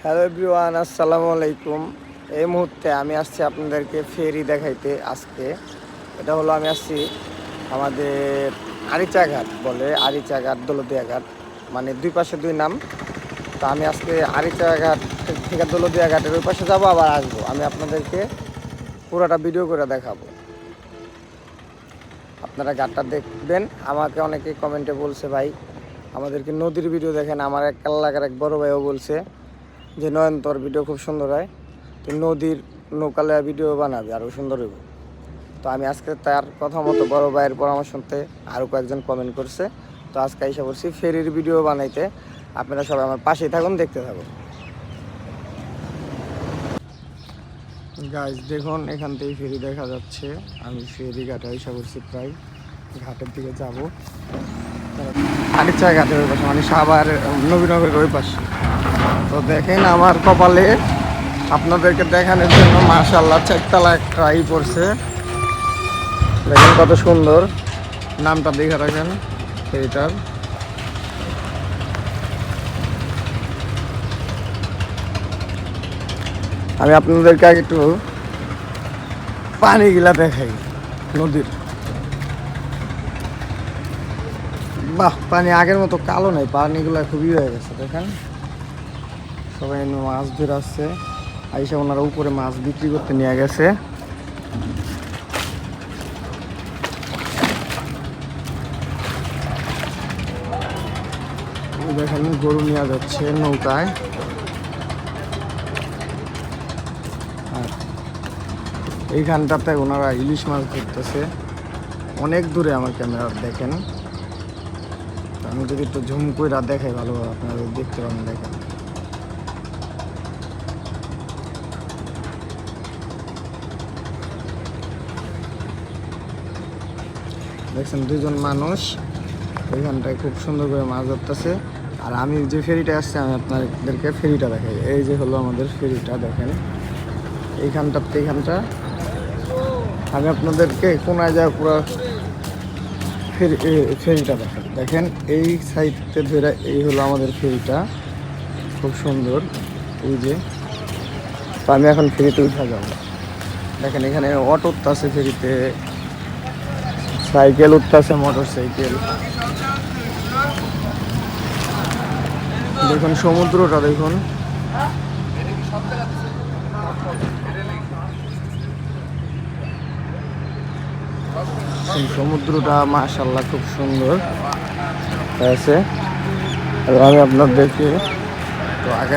Hello everyone, আসসালামু আলাইকুম। এই মুহূর্তে আমি আসছি আপনাদেরকে ফেরি দেখাইতে। আজকে এটা হলো আমি আসছি আমাদের আরিচা ঘাট বলে, আরিচা ঘাট দৌলতদিয়া ঘাট, মানে দুই পাশে দুই নাম। তো আমি আজকে আরিচা ঘাট থেকে দৌলতদিয়া ঘাটের ওই পাশে যাবো, আবার আসবো। আমি আপনাদেরকে পুরোটা ভিডিও করে দেখাবো, আপনারা ঘাটটা দেখবেন। আমাকে অনেকে কমেন্টে বলছে, ভাই আমাদেরকে নদীর ভিডিও দেখেন। আমার এক এলাকার এক বড় ভাইও বলছে যে নয়ন তোর ভিডিও খুব সুন্দর হয়, তুই নদীর নৌকালয়া ভিডিও বানাবি, আরও সুন্দর হইব। তো আমি আজকে তার কথা মতো বড় ভাইয়ের পরামর্শতে আরও কয়েকজন কমেন্ট করছে, তো আজকে এসে বলছি ফেরির ভিডিও বানাইতে। আপনারা সবাই আমার পাশেই থাকুন, দেখতে থাকুন। গাইজ দেখুন, এখান থেকে ফেরি দেখা যাচ্ছে। আমি ফেরি ঘাটে এসে বলছি, প্রায় ঘাটের দিকে যাব। আরিচা ঘাটের ওই পাশে, মানে সাভার নবীনগরের ওই পাশে। তো দেখেন আমার কপালে আপনাদেরকে দেখানোর জন্য মাশাআল্লাহ চারতলা একটা পড়ছে। দেখেন কত সুন্দর, নামটা দেখে রাখেন ফেরিটার। আমি আপনাদেরকে আগে একটু পানিগুলা দেখাই নদীর। বাহ, পানি আগের মতো কালো নাই, পানিগুলা খুবই হয়ে গেছে। দেখেন সবাই মাছ ধরে আসছে, আইসা ওনারা উপরে মাছ বিক্রি করতে নিয়ে গেছে। দেখেন গরু নিয়ে যাচ্ছে নৌকায়। আর এইখানটাতে ওনারা ইলিশ মাছ ধরতেছে অনেক দূরে। আমার ক্যামেরা দেখেন, আমি যদি একটু ঝুম করে দেখাই ভালোভাবে আপনারা দেখতে পাবেন। দেখেন দেখছেন দুজন মানুষ ওইখানটায় খুব সুন্দর করে মাছ ধরতেছে। আর আমি যে ফেরিটা আসছি, আমি আপনাদেরকে ফেরিটা দেখাই। এই যে হলো আমাদের ফেরিটা, দেখেন এইখানটাতে। এইখানটা আমি আপনাদেরকে কোনায় যায় পুরো ফেরিটা দেখেন। দেখেন এই সাইডতে ধরে এই হলো আমাদের ফেরিটা, খুব সুন্দর। এই যে, তো আমি এখন ফেরিতে উঠা যাবো। দেখেন এখানে অটো উঠতেছে ফেরিতে, সাইকেল উঠতেছে, মোটর সাইকেল। দেখুন সমুদ্রটা দেখুন, সমুদ্রটা মাশাআল্লাহ খুব সুন্দর হয়েছে। আমি আপনাদেরকে তো আগে